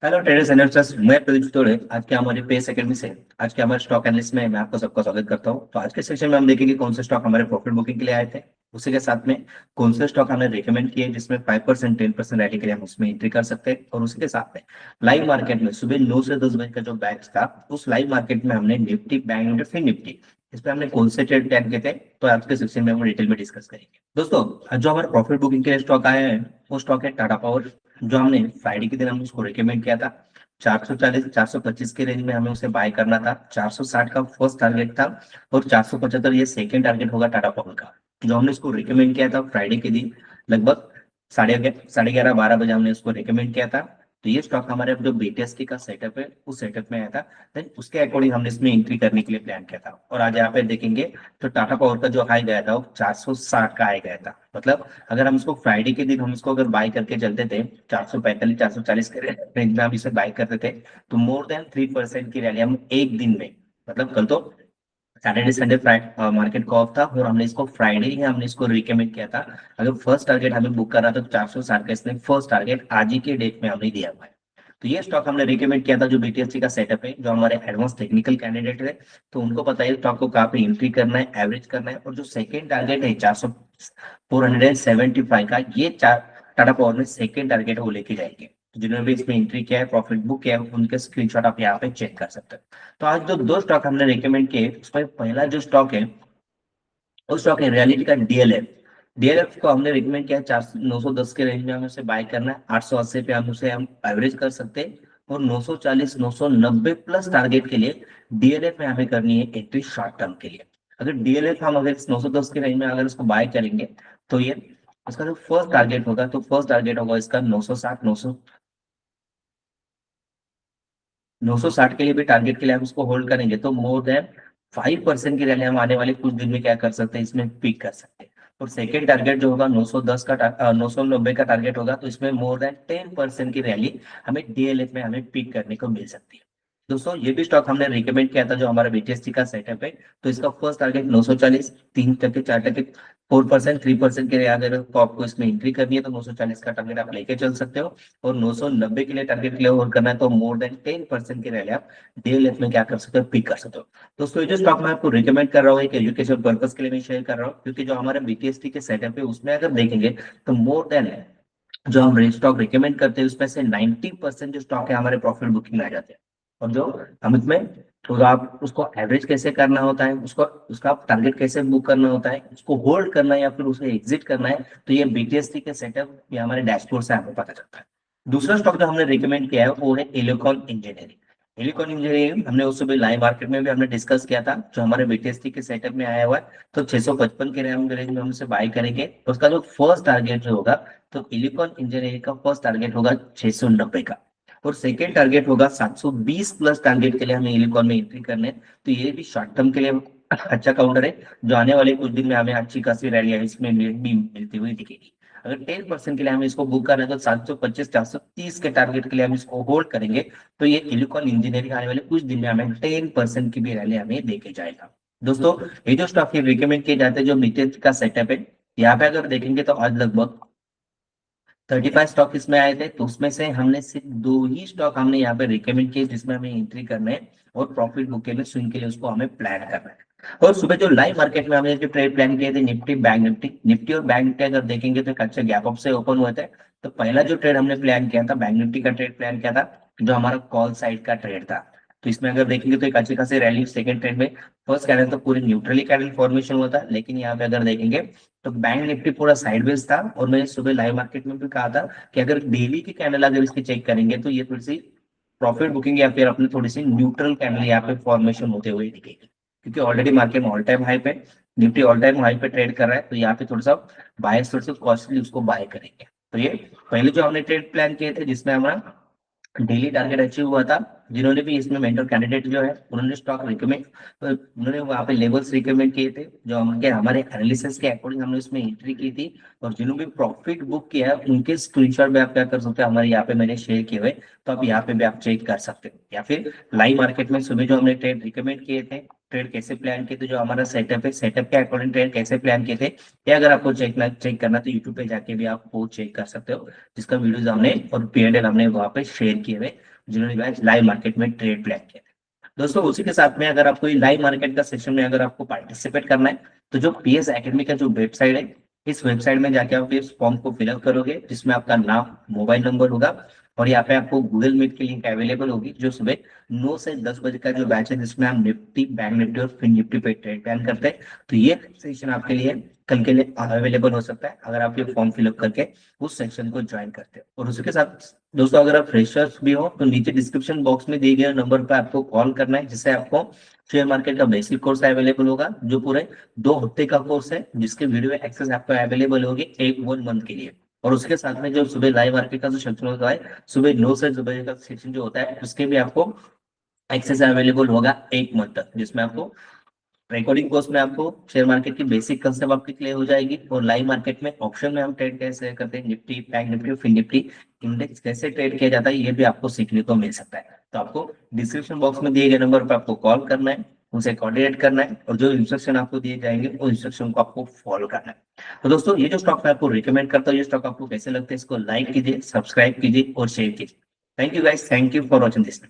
Hello traders investors, मैं प्रदीप तोड़े आज के हमारे पेस एकेडमी से आज के हमारे स्टॉक एनालिस्ट में मैं आपको सबका स्वागत करता हूं। तो आज के सेशन में हम देखेंगे कौन से स्टॉक हमारे प्रॉफिट बुकिंग के लिए आए थे, उसी के साथ में कौन से स्टॉक हमने रिकमेंड किए जिसमें 5% 10% रैली के लिए हम उसमें एंट्री कर सकते हैं, और उसी के साथ में लाइव मार्केट में सुबह 9 से 10 बजे का जो बैच था उस लाइव मार्केट में हमने निफ्टी, बैंक निफ्टी, फिर निफ्टी, इस पे हमने कौन से ट्रेड प्लान किए थे, तो आज के सेक्शन में हम डिटेल में डिस्कस करेंगे। दोस्तों, आज जो हमारे प्रॉफिट बुकिंग के लिए स्टॉक आए हैं वो स्टॉक है टाटा पावर, जो हमने फ्राइडे के दिन हमने उसको रिकमेंड किया था। 440 425 के रेंज में हमें उसे बाय करना था। 460 का फर्स्ट टारगेट था और 475 ये सेकंड टारगेट होगा टाटा पावर का, जो हमने इसको रिकमेंड किया था फ्राइडे के दिन लगभग साढ़े ग्यारह 12 बजे हमने इसको रिकमेंड किया था। तो ये स्टॉक हमारे अब जो बीटीएसटी का सेटअप है उस सेटअप में आया था। देन उसके अकॉर्डिंग हमने इसमें एंट्री करने के लिए प्लान किया था, और आज यहाँ पे देखेंगे तो टाटा पावर का जो हाई गया था वो 460 का हाई गया था। मतलब अगर हम इसको फ्राइडे के दिन हम इसको अगर बाय करके चलते थे 445 440 के रेंज में हम इसे बाय करते थे, तो मोर देन 3% की रैली हम एक दिन में, मतलब कल तो सैटरडे संडे फ्राइडे मार्केट को ऑफ था और हमने इसको फ्राइडे ही हमने इसको रिकमेंड किया था। अगर फर्स्ट टारगेट हमें बुक कर रहा था तो 460 का इसने फर्स्ट टारगेट आज ही के डेट में हमने दिया हुआ है। तो ये स्टॉक हमने रिकमेंड किया था, जो बीटीएससी का सेटअप है, जो हमारे एडवांस टेक्निकल कैंडिडेट है तो उनको पता है स्टॉक को कहाँ पे एंट्री करना है, एवरेज करना है, और जो सेकंड टारगेट है 475 का, ये चार टाटा पावर में सेकंड टारगेट है वो लेके जाएंगे। तो जिन्होंने भी इसमें एंट्री किया है, प्रॉफिट बुक किया है, उनके स्क्रीनशॉट आप यहाँ पे चेक कर सकते हैं। तो आज जो दो स्टॉक हमने रिकमेंड किए उसमें पहला जो स्टॉक है वो स्टॉक है रियलिटी का डीएलएफ। डीएलएफ को हमने रिकमेंड किया है 910 के रेंज में हमें उसे बाय करना है। 880 पे हम एवरेज कर सकते हैं, और 940 990 प्लस टारगेट के लिए डीएलएफ में हमें करनी है एंट्री शॉर्ट टर्म के लिए। अगर डीएलएफ हम अगर 910 के रेंज में अगर इसको बाय करेंगे तो ये इसका जो फर्स्ट टारगेट होगा, तो फर्स्ट टारगेट होगा इसका 960 960 के लिए भी टारगेट के लिए हम इसको होल्ड करेंगे तो मोर देन 5% की रैली हम आने वाले कुछ दिन में क्या कर सकते हैं, इसमें पिक कर सकते हैं। और सेकेंड टारगेट जो होगा 910 का 990 का टारगेट होगा, तो इसमें मोर देन 10% की रैली हमें डीएलएफ में हमें पिक करने को मिल सकती है। दोस्तों, ये भी स्टॉक हमने रिकमेंड किया था जो हमारा बीटीएसटी का सेटअप है। तो इसका फर्स्ट टारगेट 940, 3% 4%, 4% 3% के लिए अगर तो आपको इसमें एंट्री करनी है तो 940 का टारगेट आप लेके चल सकते हो, और 990 के लिए टारगेट के लिए और करना है तो मोर देन 10% की रैली आप डीएलएफ में क्या कर सकते हो, पिक कर सकते हो। दोस्तों, ये जो स्टॉक मैं आपको रिकमेंड कर रहा हूँ एक एजुकेशन पर्पज के लिए मैं शेयर कर रहा हूँ, क्योंकि जो हमारे बीटीएसटी के सेटअप है उसमें अगर देखेंगे तो मोर देन जो हम स्टॉक रिकमेंड करते हैं उसमें से 90% जो स्टॉक है हमारे प्रॉफिट बुकिंग में आ जाते हैं। और जो हम इसमें तो आप उसको एवरेज कैसे करना होता है, उसको उसका टारगेट कैसे बुक करना होता है, उसको होल्ड करना है या फिर उसे एग्जिट करना है, तो ये बीटीएसटी के सेटअप या हमारे डैशबोर्ड से हमें पता चलता है। दूसरा स्टॉक जो हमने रिकमेंड किया है वो है एलिकॉन इंजीनियरिंग। एलिकॉन इंजीनियरिंग हमने उस भी लाइव मार्केट में भी हमने डिस्कस किया था, जो हमारे बीटीएसटी के सेटअप में आया हुआ है। तो 655 के रेंज में हम उसे बाय करेंगे। उसका जो फर्स्ट टारगेट जो होगा, तो इलिकॉन इंजीनियरिंग का फर्स्ट टारगेट होगा 690 का, और सेकेंड टारगेट होगा 720 प्लस टारगेट के लिए हमें इलिकॉन में एंट्री करने हैं। तो ये भी शॉर्ट टर्म के लिए अच्छा काउंटर है, जो आने वाले कुछ दिन में हमें अच्छी खासी रैली है इसमें भी मिलती हुई दिखेगी। अगर 10% के लिए हमें इसको बुक करना है तो 725 430 के टारगेट के लिए हम इसको होल्ड करेंगे, तो ये इलिकॉन इंजीनियरिंग आने वाले कुछ दिन में हमें 10% की भी रैली हमें देके जाएगा। दोस्तों, ये जो स्टॉक रिकमेंड किए जाते हैं जो मीटेज का सेटअप है, यहाँ पे अगर देखेंगे तो आज लगभग 35 स्टॉक इसमें आए थे, तो उसमें से हमने सिर्फ दो ही स्टॉक हमने यहाँ पे रिकमेंड किए जिसमें हमें एंट्री करना है, और प्रॉफिट बुक के लिए स्विंग के लिए उसको हमें प्लान करना है। और सुबह जो लाइव मार्केट में हमने जो ट्रेड प्लान किए थे निफ्टी बैंक निफ्टी, निफ्टी और बैंक निफ्टी अगर देखेंगे तो एक अच्छे गैप अप से ओपन हुए थे। तो पहला जो ट्रेड हमने प्लान किया था बैंक निफ्टी का ट्रेड प्लान किया था, जो हमारा कॉल साइड का ट्रेड था। तो इसमें अगर देखेंगे तो एक अच्छी खासी रैली सेकंड ट्रेड में, फर्स्ट कैंडल तो पूरी न्यूट्रली कैंडल फॉर्मेशन हुआ था, लेकिन यहाँ पे अगर देखेंगे तो बैंक निफ्टी पूरा साइडवेज था। और मैंने सुबह लाइव मार्केट में भी कहा था कि अगर डेली की कैंडल अगर इसकी चेक करेंगे तो ये थोड़ी सी प्रॉफिट बुकिंग या फिर अपनी थोड़ी सी न्यूट्रल कैंडल यहाँ पे फॉर्मेशन होते हुए दिखेगी, क्योंकि ऑलरेडी मार्केट में ऑल टाइम हाई पे निफ्टी ऑल टाइम हाई पे ट्रेड कर रहा है। तो यहाँ पे थोड़ा सा बायर्स थोड़ा सा कॉस्टली उसको बाय करेंगे। तो ये पहले जो हमने ट्रेड प्लान किए थे जिसमें हमारा डेली टारगेट अचीव हुआ था, जिन्होंने भी इसमें मेंटर कैंडिडेट जो है उन्होंने स्टॉक रिकमेंड, उन्होंने वहाँ पे लेवल्स रिकमेंड किए थे जो उनके हमारे एनालिसिस के अकॉर्डिंग हमने उसमें एंट्री की थी। और जिन्होंने भी प्रॉफिट बुक किया है उनके स्क्रीनशॉट भी आप क्या कर सकते हैं, हमारे यहाँ पे मैंने शेयर किए हुए, तो आप यहाँ पे भी आप चेक कर सकते हो। या फिर लाइव मार्केट में सुबह जो हमने ट्रेड रिकमेंड किए थे ट्रेड कैसे प्लान किए थे, जो हमारा सेटअप है, सेटअप के अकॉर्डिंग ट्रेड कैसे प्लान किए थे, या अगर आपको चेक करना तो यूट्यूब पे जाके भी आप वो चेक कर सकते हो, जिसका वीडियोज हमने और पीएनएल हमने वहाँ पे शेयर किए हुए, जिन्होंने लाइव मार्केट में ट्रेड प्लान किया। दोस्तों उसी के साथ में अगर आपको लाइव मार्केट का सेशन में अगर आपको पार्टिसिपेट करना है, तो जो पीएस एकेडमी का जो वेबसाइट है, इस वेबसाइट में जाके आप इस फॉर्म को फिलअप करोगे, जिसमें आपका नाम, मोबाइल नंबर होगा, और यहाँ पे आपको गूगल मीट की लिंक अवेलेबल होगी, जो सुबह 9 से 10 बजे का जो बैच है, जिसमें हम निफ्टी, बैंक निफ्टी और फिन निफ्टी पे ट्रेड प्लान करते हैं। तो ये सेशन आपके लिए कल के लिए अवेलेबल हो सकता है, अगर आप ये फॉर्म फिलअप करके उस सेक्शन को ज्वाइन करते हो। और उसके साथ दोस्तों अगर आप फ्रेशर्स भी हो तो नीचे डिस्क्रिप्शन बॉक्स में दिए गए नंबर पर आपको कॉल करना है, जिससे आपको शेयर मार्केट का बेसिक कोर्स अवेलेबल होगा, जो पूरे 2 हफ्ते का कोर्स है, जिसके वीडियो एक्सेस आपको अवेलेबल होगी 1 मंथ के लिए। और उसके साथ में जो सुबह लाइव मार्केट का जो सेक्शन होता है, सुबह 9 से 10 बजे का सेक्शन जो होता है, उसके भी आपको एक्सेस अवेलेबल होगा 1 मंथ तक, जिसमें आपको रिकॉर्डिंग कोर्स में आपको शेयर मार्केट की बेसिक कंसेप्ट आपकी क्लियर हो जाएगी, और लाइव मार्केट में ऑप्शन में हम ट्रेड कैसे करते हैं, Nifty, bank Nifty, fin Nifty index कैसे ट्रेड किया जाता है, ये भी आपको सीखने को मिल सकता है। तो आपको डिस्क्रिप्शन बॉक्स में दिए गए नंबर पर आपको कॉल करना है, उनसे कोऑर्डिनेट करना है, और जो इंस्ट्रक्शन आपको दिए जाएंगे वो इंस्ट्रक्शन को आपको फॉलो करना है। तो दोस्तों ये जो स्टॉक मैं आपको रिकमेंड करता हूँ, ये स्टॉक आपको कैसे लगता है, इसको लाइक कीजिए, सब्सक्राइब कीजिए और शेयर कीजिए। Thank you guys, thank you for watching this.